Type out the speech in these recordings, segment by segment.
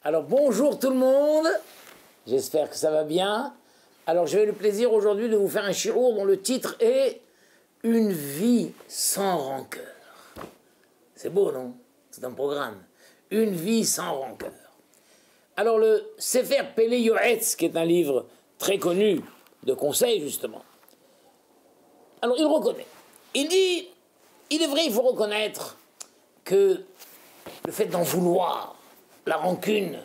Alors bonjour tout le monde, j'espère que ça va bien. Alors j'ai le plaisir aujourd'hui de vous faire un shiur dont le titre est « Une vie sans rancœur ». C'est beau, non? C'est un programme. Une vie sans rancœur. Alors le Sefer Pelé Yoetz, qui est un livre très connu de conseils justement, alors il reconnaît. Il dit, il est vrai, il faut reconnaître que le fait d'en vouloir, la rancune,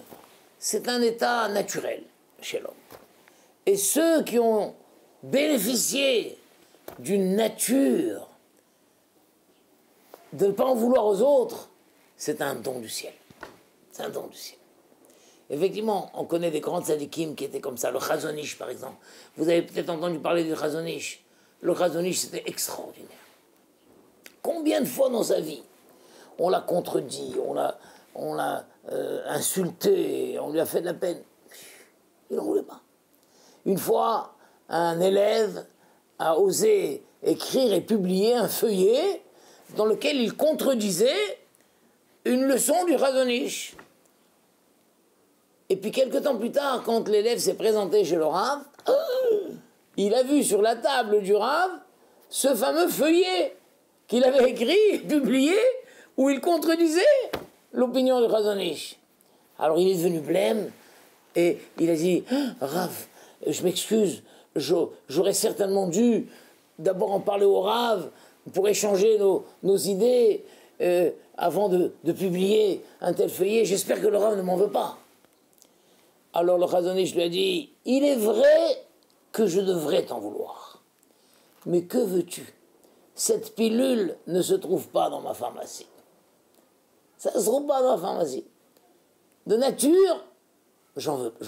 c'est un état naturel chez l'homme. Et ceux qui ont bénéficié d'une nature de ne pas en vouloir aux autres, c'est un don du ciel. C'est un don du ciel. Effectivement, on connaît des grands tzadikim qui étaient comme ça. Le Chazon Ish, par exemple. Vous avez peut-être entendu parler du Chazon Ish. Le Chazon Ish, c'était extraordinaire. Combien de fois dans sa vie, on l'a contredit, on l'a insulté, on lui a fait de la peine. Il n'en voulait pas. Une fois, un élève a osé écrire et publier un feuillet dans lequel il contredisait une leçon du Chazon Ish. Et puis quelques temps plus tard, quand l'élève s'est présenté chez le Rav, il a vu sur la table du Rav ce fameux feuillet qu'il avait écrit et publié où il contredisait l'opinion du Chazon Ish. Alors il est devenu blême et il a dit « Rav, je m'excuse, j'aurais certainement dû d'abord en parler au Rav pour échanger nos idées avant de publier un tel feuillet. J'espère que le Rav ne m'en veut pas. » Alors le Chazon Ish lui a dit « Il est vrai que je devrais t'en vouloir. Mais que veux-tu? Cette pilule ne se trouve pas dans ma pharmacie. Ça ne se trouve pas dans ma pharmacie. De nature, j'en veux pas.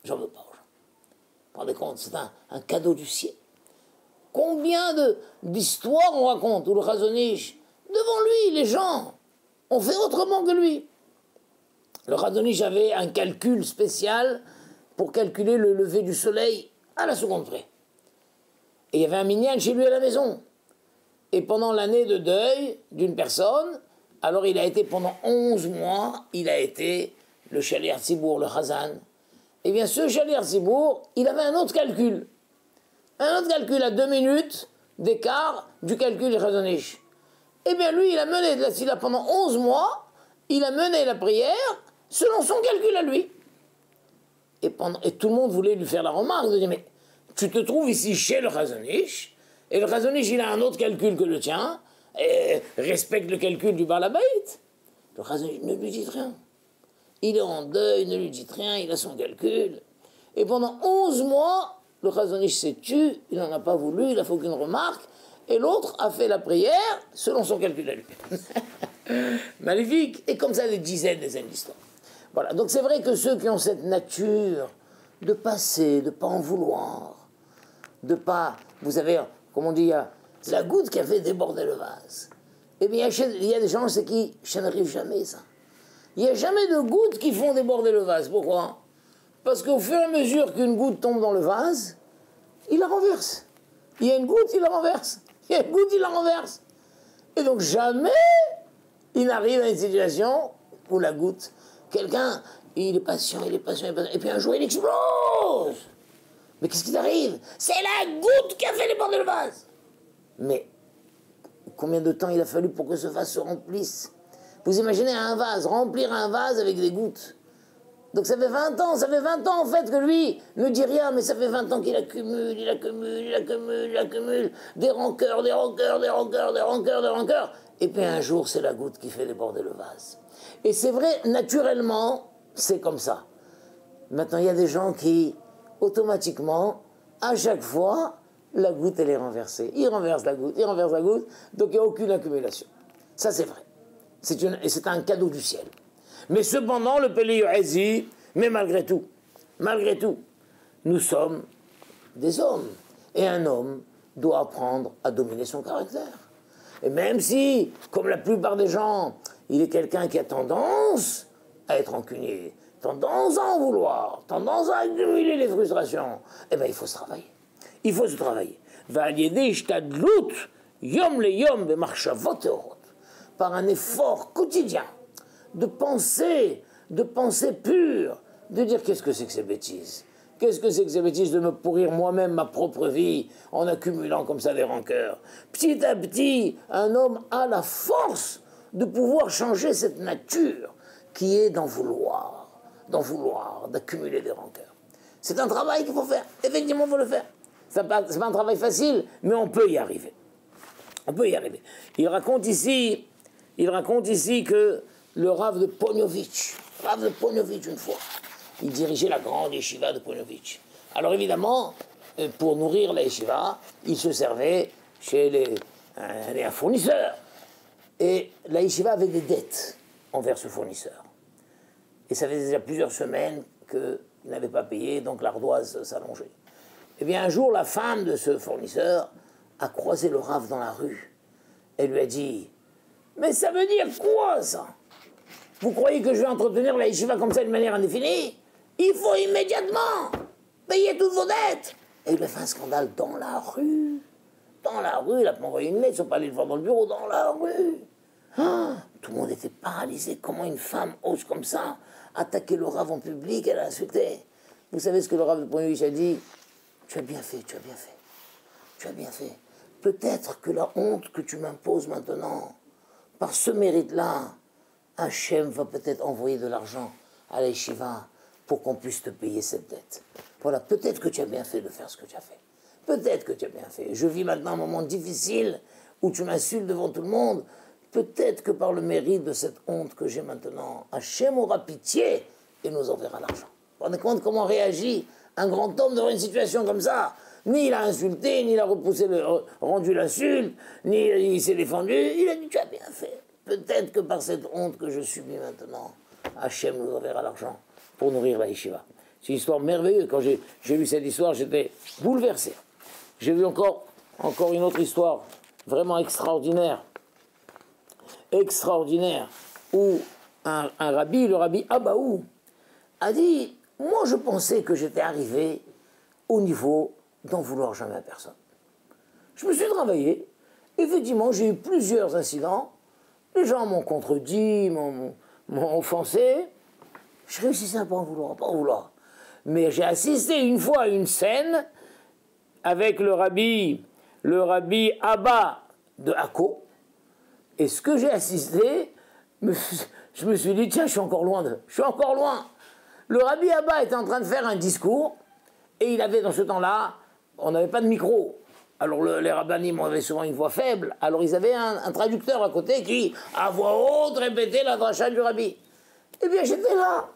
J'en veux pas aux gens. Vous vous rendez compte, c'est un cadeau du ciel. Combien d'histoires on raconte où le Chazon Ish, devant lui, les gens ont fait autrement que lui. Le Chazon Ish avait un calcul spécial pour calculer le lever du soleil à la seconde près. Et il y avait un minyan chez lui à la maison. Et pendant l'année de deuil d'une personne, alors il a été pendant 11 mois, il a été le Shaliach Tzibour, le Chazan. Eh bien ce Shaliach Tzibour, il avait un autre calcul. Un autre calcul à 2 minutes d'écart du calcul du Chazon Ish. Eh bien lui, il a mené de la Sila pendant 11 mois, il a mené la prière selon son calcul à lui. Et tout le monde voulait lui faire la remarque de dire, mais tu te trouves ici chez le Chazon Ish, et le Chazon Ish, il a un autre calcul que le tien, et respecte le calcul du Baal HaBayit. Le Chazon Ish ne lui dit rien. Il est en deuil, ne lui dit rien, il a son calcul. Et pendant 11 mois, le Chazon Ish s'est tu, il n'en a pas voulu, il n'a fait aucune remarque, et l'autre a fait la prière selon son calcul à lui. Magnifique. Et comme ça, des dizaines d'histoires. Voilà, donc c'est vrai que ceux qui ont cette nature de passer, de ne pas en vouloir, de pas, vous savez, comme on dit, c'est la goutte qui a fait déborder le vase. Eh bien, il y a des gens, c'est qui, ça n'arrive jamais, ça. Il n'y a jamais de gouttes qui font déborder le vase. Pourquoi? Parce qu'au fur et à mesure qu'une goutte tombe dans le vase, il la renverse. Il y a une goutte, il la renverse. Il y a une goutte, il la renverse. Et donc jamais il n'arrive à une situation où la goutte, quelqu'un, il est patient, il est patient, il est patient, et puis un jour il explose. Mais qu'est-ce qui t'arrive? C'est la goutte qui a fait déborder le vase. Mais combien de temps il a fallu pour que ce vase se remplisse? Vous imaginez un vase, remplir un vase avec des gouttes. Donc ça fait 20 ans en fait que lui ne dit rien, mais ça fait 20 ans qu'il accumule, il accumule, des rancœurs, des rancœurs, des rancœurs, des rancœurs, des rancœurs. Et puis un jour, c'est la goutte qui fait déborder le vase. Et c'est vrai, naturellement, c'est comme ça. Maintenant, il y a des gens qui, automatiquement, à chaque fois, la goutte, elle est renversée. Il renverse la goutte, donc il n'y a aucune accumulation. Ça, c'est vrai. C'est un cadeau du ciel. Mais cependant, le Pelé Yoetz dit, mais malgré tout, nous sommes des hommes. Et un homme doit apprendre à dominer son caractère. Et même si, comme la plupart des gens, il est quelqu'un qui a tendance à être rancunier, tendance à en vouloir, tendance à accumuler les frustrations, eh bien, il faut se travailler. Il faut se travailler. yom le yom b'machshavot teorot, par un effort quotidien de pensée pure, de dire qu'est-ce que c'est que ces bêtises? Qu'est-ce que c'est que ces bêtises de me pourrir moi-même ma propre vie en accumulant comme ça des rancœurs? Petit à petit, un homme a la force de pouvoir changer cette nature qui est d'en vouloir, d'accumuler des rancœurs. C'est un travail qu'il faut faire. Effectivement, il faut le faire. C'est pas un travail facile, mais on peut y arriver. On peut y arriver. Il raconte ici que le Rav de Poniovitch, une fois, il dirigeait la grande yeshiva de Poniovitch. Alors évidemment, pour nourrir la yeshiva, il se servait chez un fournisseur. Et la yeshiva avait des dettes envers ce fournisseur. Et ça faisait déjà plusieurs semaines qu'il n'avait pas payé, donc l'ardoise s'allongeait. Eh bien, un jour, la femme de ce fournisseur a croisé le Rav dans la rue. Elle lui a dit « Mais ça veut dire quoi, ça? Vous croyez que je vais entretenir la yeshiva comme ça de manière indéfinie? Il faut immédiatement payer toutes vos dettes !» Et il a fait un scandale dans la rue. Dans la rue, il a pas envoyé une lettre, ils ne sont pas allés le voir dans le bureau, dans la rue. Ah, tout le monde était paralysé. Comment une femme ose comme ça attaquer le Rav en public? Elle a insulté. Vous savez ce que le Rav de Poniovitch a dit? Tu as bien fait, tu as bien fait. Tu as bien fait. Peut-être que la honte que tu m'imposes maintenant, par ce mérite-là, Hachem va peut-être envoyer de l'argent à la yeshiva pour qu'on puisse te payer cette dette. Voilà, peut-être que tu as bien fait de faire ce que tu as fait. Peut-être que tu as bien fait. Je vis maintenant un moment difficile où tu m'insultes devant tout le monde. Peut-être que par le mérite de cette honte que j'ai maintenant, Hachem aura pitié et nous enverra l'argent. Vous vous rendez compte comment réagit un grand homme devant une situation comme ça? Ni il a insulté, ni il a rendu l'insulte, ni il s'est défendu. Il a dit, tu as bien fait. Peut-être que par cette honte que je subis maintenant, Hachem nous enverra l'argent pour nourrir la yeshiva. C'est une histoire merveilleuse. Quand j'ai vu cette histoire, j'étais bouleversé. J'ai vu encore une autre histoire vraiment extraordinaire, où un rabbi, le rabbi Abaou, a dit, moi je pensais que j'étais arrivé au niveau d'en vouloir jamais à personne. Je me suis travaillé, effectivement j'ai eu plusieurs incidents, les gens m'ont contredit, m'ont offensé, je réussissais à pas en vouloir, Mais j'ai assisté une fois à une scène avec le rabbi Abba de Akko, et ce que j'ai assisté, je me suis dit, tiens, je suis encore loin. Le rabbi Abba était en train de faire un discours, et il avait dans ce temps-là, on n'avait pas de micro. Alors les rabbinim avaient souvent une voix faible, alors ils avaient un traducteur à côté qui, à voix haute, répétait la dracha du rabbi. Eh bien j'étais là.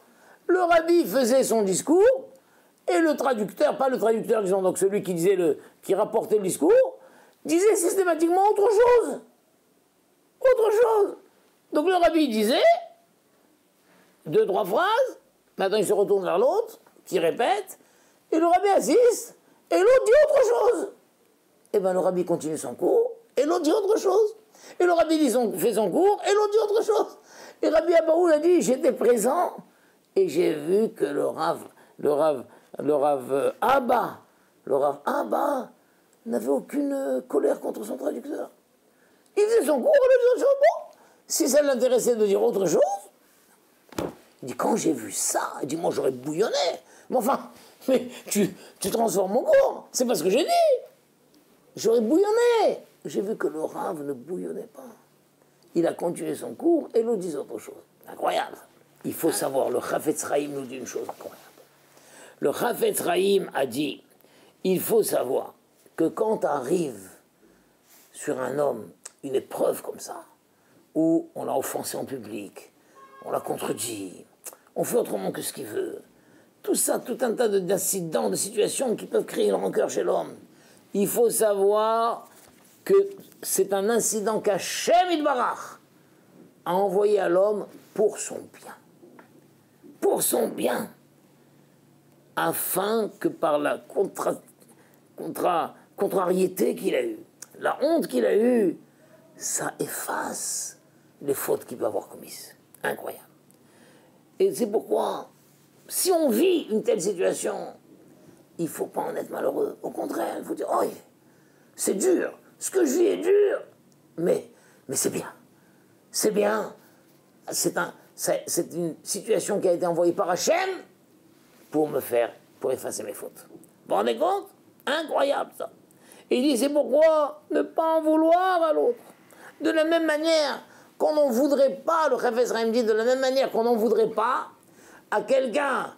Le rabbi faisait son discours, et le traducteur, pas le traducteur, disons donc celui qui rapportait le discours, disait systématiquement autre chose. Donc le rabbi disait 2-3 phrases, maintenant il se retourne vers l'autre, qui répète, et le rabbi assiste, et l'autre dit autre chose. Et bien le rabbi continue son cours, et l'autre dit autre chose. Et le rabbi fait son cours, et l'autre dit autre chose. Et Rabbi Abaoul a dit, j'étais présent, et j'ai vu que le Rav Abba n'avait aucune colère contre son traducteur. Il faisait son cours, il faisait son cours. Si ça l'intéressait de dire autre chose, il dit, quand j'ai vu ça, il dit, moi j'aurais bouillonné. Mais enfin, tu transformes mon cours, c'est pas ce que j'ai dit. J'aurais bouillonné. J'ai vu que le Rav ne bouillonnait pas. Il a continué son cours et l'autre disait autre chose. Incroyable. Il faut savoir, le Chafetz Chaim nous dit une chose incroyable. Le Chafetz Chaim a dit, il faut savoir que quand arrive sur un homme une épreuve comme ça, où on l'a offensé en public, on l'a contredit, on fait autrement que ce qu'il veut, tout ça, tout un tas d'incidents, de situations qui peuvent créer une rancœur chez l'homme. Il faut savoir que c'est un incident qu'Hachem Yitbarach a envoyé à l'homme pour son bien. Pour son bien. Afin que par la contrariété qu'il a eue, la honte qu'il a eue, ça efface les fautes qu'il peut avoir commises. Incroyable. Et c'est pourquoi, si on vit une telle situation, il ne faut pas en être malheureux. Au contraire, il faut dire, oh, c'est dur. ce que je vis est dur, mais c'est bien. C'est bien. C'est une situation qui a été envoyée par Hachem pour effacer mes fautes. Vous vous rendez compte? Incroyable ça. Et il dit, c'est pourquoi ne pas en vouloir à l'autre. De la même manière qu'on n'en voudrait pas, le Chafetz Chaim dit, de la même manière qu'on n'en voudrait pas à quelqu'un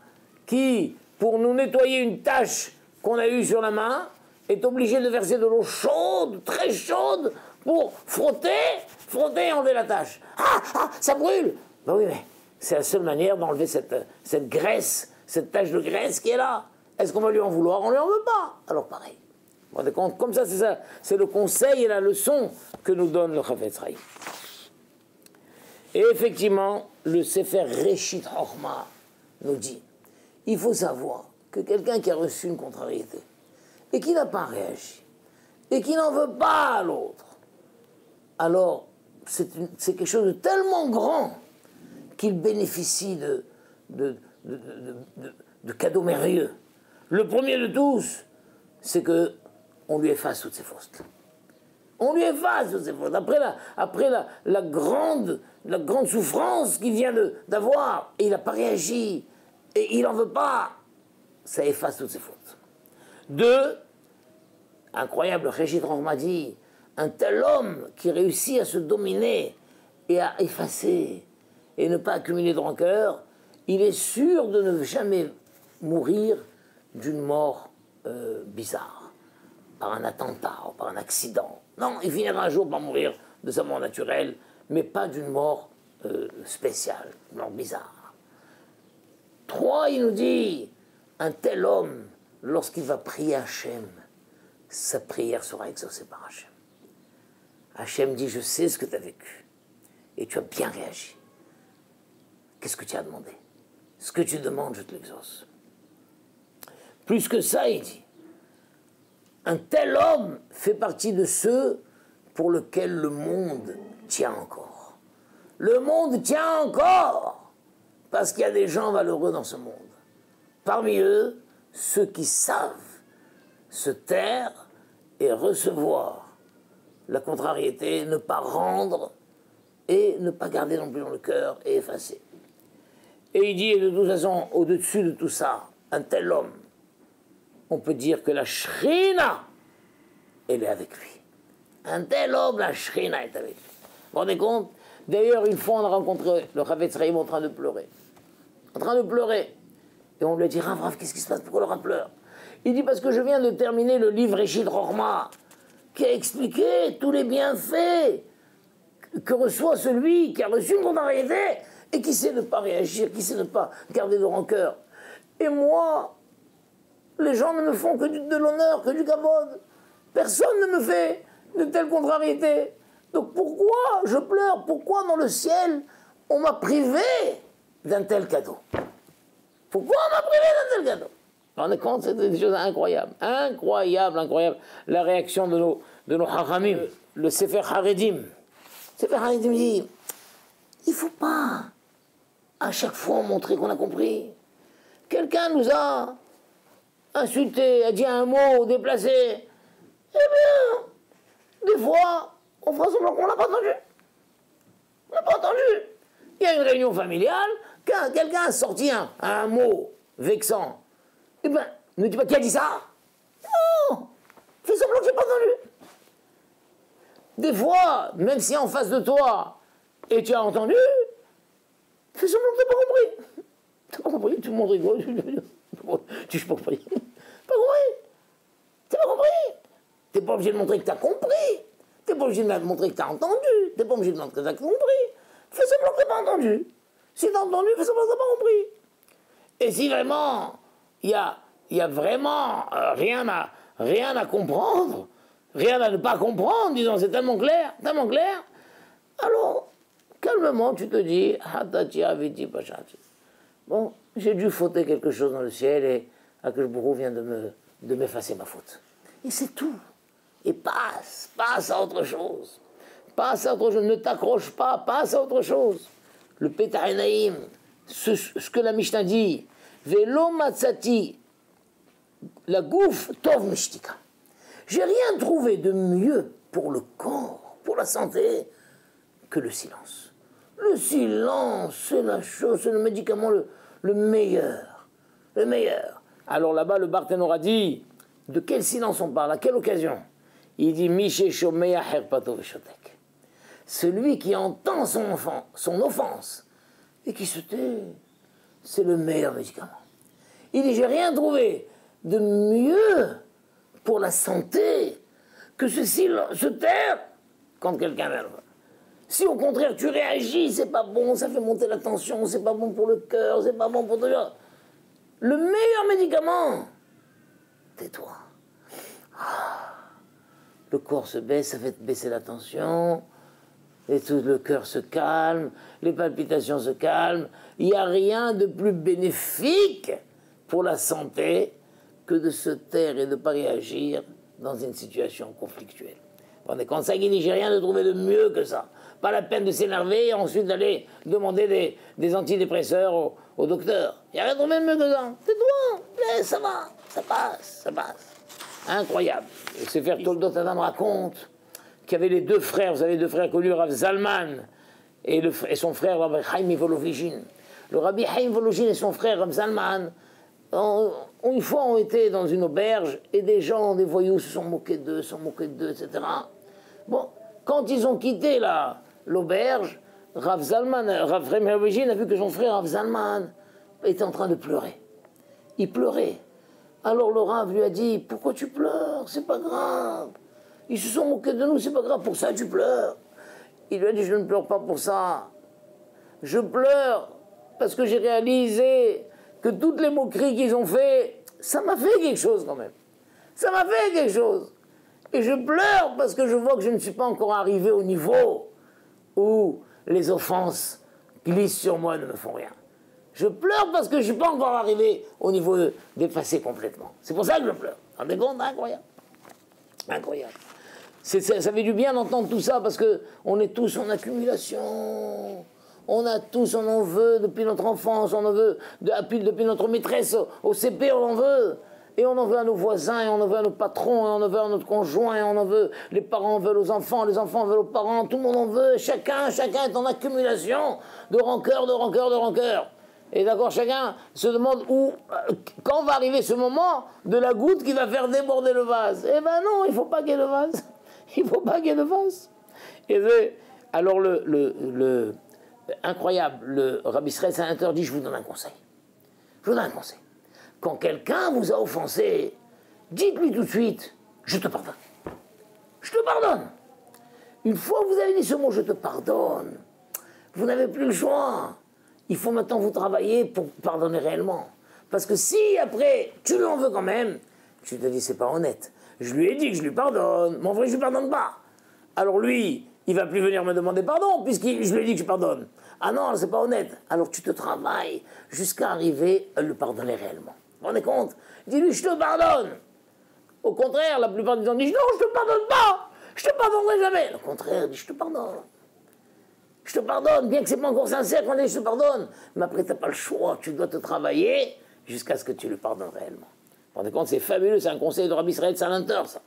qui, pour nous nettoyer une tache qu'on a eue sur la main, est obligé de verser de l'eau chaude, très chaude, pour frotter et enlever la tache. Ah, ça brûle! Ben oui, mais c'est la seule manière d'enlever cette graisse, cette tache de graisse qui est là. Est-ce qu'on va lui en vouloir? On ne lui en veut pas. Alors pareil. Vous vous rendez compte? Comme ça, c'est le conseil et la leçon que nous donne le Chafetz Chaim. Et effectivement, le Sefer Reshit Chochma nous dit, il faut savoir que quelqu'un qui a reçu une contrariété et qui n'a pas réagi et qui n'en veut pas à l'autre, alors c'est quelque chose de tellement grand qu'il bénéficie de cadeaux merveilleux. Le premier de tous, c'est qu'on lui efface toutes ses fautes. On lui efface toutes ses fautes. Après la grande souffrance qu'il vient d'avoir, et il n'a pas réagi, et il n'en veut pas, ça efface toutes ses fautes. 2, incroyable, Reshit Chochma dit, un tel homme qui réussit à se dominer et à effacer et ne pas accumuler de rancœur, il est sûr de ne jamais mourir d'une mort bizarre, par un attentat ou par un accident. Non, il finira un jour par mourir de sa mort naturelle, mais pas d'une mort spéciale, une mort bizarre. 3, il nous dit, un tel homme, lorsqu'il va prier Hachem, sa prière sera exaucée par Hachem. Hachem dit, je sais ce que tu as vécu, et tu as bien réagi. Qu'est-ce que tu as demandé? Ce que tu demandes, je te l'exauce. Plus que ça, il dit, un tel homme fait partie de ceux pour lesquels le monde tient encore. Le monde tient encore, parce qu'il y a des gens valeureux dans ce monde. Parmi eux, ceux qui savent se taire et recevoir la contrariété, ne pas rendre et ne pas garder non plus dans le cœur et effacer. Et il dit, et de toute façon, au-dessus de tout ça, un tel homme, on peut dire que la Shrina, elle est avec lui. Un tel homme, la Shrina est avec lui. Vous vous rendez compte? D'ailleurs, une fois, on a rencontré le Chafetz Chaim en train de pleurer. En train de pleurer. Et on lui a dit, Rav, qu'est-ce qui se passe? Pourquoi le Rav pleure? Il dit, parce que je viens de terminer le livre Reshit Chochma, qui a expliqué tous les bienfaits que reçoit celui qui a reçu une contrariété et qui sait ne pas réagir, qui sait ne pas garder de rancœur. Et moi, les gens ne me font que de l'honneur, que du kavod. Personne ne me fait de telles contrariétés. Donc pourquoi je pleure? Pourquoi dans le ciel on m'a privé d'un tel cadeau? Pourquoi on m'a privé d'un tel cadeau? Vous vous rendez compte? C'est des choses incroyables. Incroyable. La réaction de nos Chachamim. Le Sefer Haredim. Le Sefer Haredim dit, il ne faut pas à chaque fois montrer qu'on a compris. Quelqu'un nous a insulté, a dit un mot déplacé. Eh bien, des fois, on fera semblant qu'on l'a pas entendu. On l'a pas entendu. Il y a une réunion familiale, quelqu'un a sorti un mot vexant. Eh bien, ne dis pas qui a dit ça. Non, fais semblant que je n'ai pas entendu. Des fois, même si en face de toi, et tu as entendu, fais semblant que tu n'as pas compris. Tu n'as pas compris, tout le monde rigole. Tu n'as pas compris. Pas compris. Tu n'as pas compris. Tu n'es pas obligé de montrer que tu as compris. Tu n'es pas obligé de montrer que tu as entendu. Tu n'es pas obligé de montrer que tu as compris. Fais semblant que tu n'as pas entendu. Si tu as entendu, fais semblant que tu n'as pas compris. Et si vraiment, il y a vraiment rien à comprendre, rien à ne pas comprendre, disons, c'est tellement clair, alors, calmement, tu te dis, bon, j'ai dû fauter quelque chose dans le ciel et Akadosh Baruch Hu vient de m'effacer ma faute. Et c'est tout. Et passe à autre chose. Passe à autre chose, ne t'accroche pas, passe à autre chose. Le Petah Enaim, ce que la Mishnah dit, Velo matzati, la gouf tov mishtika. J'ai rien trouvé de mieux pour le corps, pour la santé, que le silence. Le silence, c'est la chose, c'est le médicament le meilleur. Le meilleur. Alors là-bas, le Barthénor a dit, de quel silence on parle, à quelle occasion? Il dit, Miché Shomeya Herpato Veshotek. Celui qui entend son offense et qui se tait, c'est le meilleur médicament. Il dit, j'ai rien trouvé de mieux pour la santé que se taire quand quelqu'un vient. Si au contraire tu réagis, c'est pas bon, ça fait monter la tension, c'est pas bon pour le cœur, c'est pas bon pour tout ça. Le meilleur médicament, tais-toi. Le corps se baisse, ça fait baisser la tension, et tout le cœur se calme, les palpitations se calment. Il n'y a rien de plus bénéfique pour la santé que de se taire et de ne pas réagir dans une situation conflictuelle. Vous rendez compte, ça qui dit, j'ai rien de trouver de mieux que ça. Pas la peine de s'énerver et ensuite d'aller demander des antidépresseurs au docteur. Il n'y a rien de trouver de mieux que ça. Tais-toi, ça va, ça passe, ça passe. Incroyable. Et ce frère Toldot Adam raconte qu'il y avait les deux frères, vous savez, deux frères connus, Rav Zalman et son frère Rav Chaim Volovichin. Le Rabbi Chaim Volovichin et son frère Rav Zalman, une fois ont été dans une auberge et des gens, des voyous se sont moqués d'eux, etc. Bon, quand ils ont quitté l'auberge, Rav Chaim Volovichin a vu que son frère Rav Zalman était en train de pleurer. Il pleurait. Alors le Rav lui a dit, pourquoi tu pleures? C'est pas grave. Ils se sont moqués de nous, c'est pas grave, pour ça tu pleures. Il lui a dit, je ne pleure pas pour ça. Je pleure parce que j'ai réalisé que toutes les moqueries qu'ils ont fait, ça m'a fait quelque chose quand même. Ça m'a fait quelque chose. Et je pleure parce que je vois que je ne suis pas encore arrivé au niveau où les offenses glissent sur moi et ne me font rien. Je pleure parce que je ne suis pas encore arrivé au niveau d'effacer complètement. C'est pour ça que je pleure. Vous vous rendez compte? Incroyable. Incroyable. Ça fait du bien d'entendre tout ça parce qu'on est tous en accumulation. On en veut depuis notre enfance, on en veut depuis notre maîtresse au CP, on en veut. Et on en veut à nos voisins, et on en veut à nos patrons, et on en veut à notre conjoint, et on en veut, les parents veulent aux enfants, les enfants veulent aux parents, tout le monde en veut. Chacun est en accumulation de rancœur. Et d'accord, chacun se demande quand va arriver ce moment de la goutte qui va faire déborder le vase. Eh ben non, il ne faut pas qu'il y ait le vase. Il ne faut pas qu'il y ait le vase. Alors incroyable, le Rabbi Israël Salanter dit, je vous donne un conseil. Quand quelqu'un vous a offensé, dites-lui tout de suite, je te pardonne. Je te pardonne. Une fois que vous avez dit ce mot, je te pardonne, vous n'avez plus le choix. Il faut maintenant vous travailler pour pardonner réellement. Parce que si après, tu lui en veux quand même, tu te dis, c'est pas honnête. Je lui ai dit que je lui pardonne, mais en vrai, je lui pardonne pas. Alors lui, il va plus venir me demander pardon, puisque je lui ai dit que je pardonne. Ah non, c'est pas honnête. Alors tu te travailles jusqu'à arriver à le pardonner réellement. Vous vous rendez compte? Dis-lui, je te pardonne. Au contraire, la plupart des gens disent, non, je te pardonne pas. Je te pardonnerai jamais. Au contraire, dis, je te pardonne. Je te pardonne, bien que c'est pas encore sincère quand on dit je te pardonne. Mais après, tu n'as pas le choix. Tu dois te travailler jusqu'à ce que tu lui pardonnes réellement. Vous vous rendez compte, c'est fabuleux. C'est un conseil de Rabbi Israël Salanter, ça.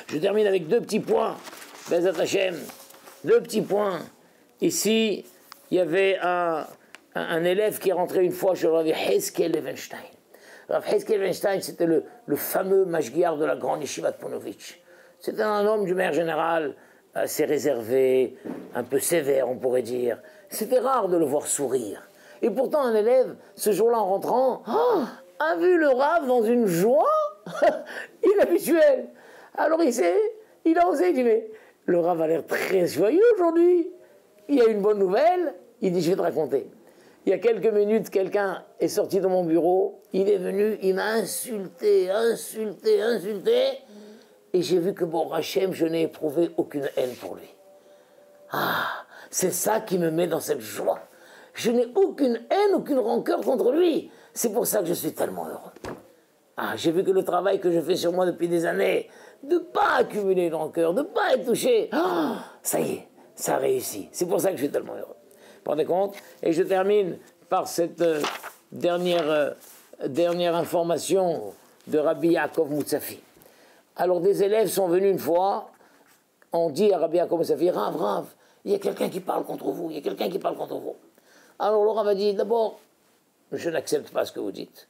Je termine avec deux petits points. Bezat Hashem. Deux petits points. Ici, il y avait un élève qui est rentré une fois chez Rav Heskel Levenstein. Rav Heskel Levenstein, c'était le fameux mashgiach de la grande yeshiva de Ponovitch. C'était un homme du maire général, assez réservé, un peu sévère, on pourrait dire. C'était rare de le voir sourire. Et pourtant, un élève, ce jour-là, en rentrant, a vu le Rav dans une joie inhabituelle. Alors il a osé, il dit, mais le Rav a l'air très joyeux aujourd'hui. Il y a une bonne nouvelle. Il dit, je vais te raconter. Il y a quelques minutes, quelqu'un est sorti de mon bureau. Il est venu, il m'a insulté. Et j'ai vu que, bon, Hachem, je n'ai éprouvé aucune haine pour lui. Ah, c'est ça qui me met dans cette joie. Je n'ai aucune haine, aucune rancœur contre lui. C'est pour ça que je suis tellement heureux. Ah, j'ai vu que le travail que je fais sur moi depuis des années, de ne pas accumuler de rancœur, de ne pas être touché, ça y est, ça a réussi. C'est pour ça que je suis tellement heureux. Vous vous rendez compte? Et je termine par cette dernière information de Rabbi Yaakov Moutsafi. Alors des élèves sont venus une fois on dit à Rabbi Yaakov Safi, Rav, il y a quelqu'un qui parle contre vous, il y a quelqu'un qui parle contre vous. Alors le Rav a dit, d'abord, je n'accepte pas ce que vous dites.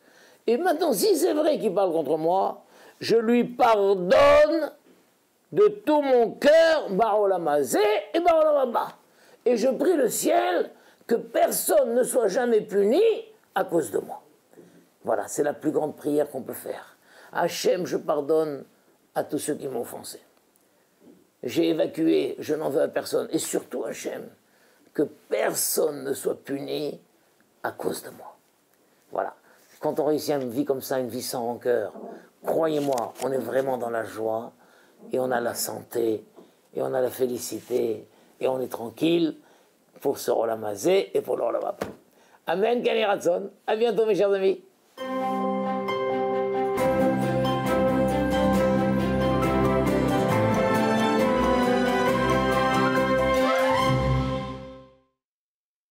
Et maintenant, si c'est vrai qu'il parle contre moi, je lui pardonne de tout mon cœur, Barolamazé et Barolamaba. Et je prie le ciel que personne ne soit jamais puni à cause de moi. Voilà, c'est la plus grande prière qu'on peut faire. Hachem, je pardonne à tous ceux qui m'ont offensé. J'ai évacué, je n'en veux à personne. Et surtout, Hachem, que personne ne soit puni à cause de moi. Voilà. Quand on réussit une vie comme ça, une vie sans rancœur, croyez-moi, on est vraiment dans la joie, et on a la santé, et on a la félicité, et on est tranquille pour ce Olam Hazé et pour l'Olam Haba. Amen, Kani Ratson. À bientôt, mes chers amis.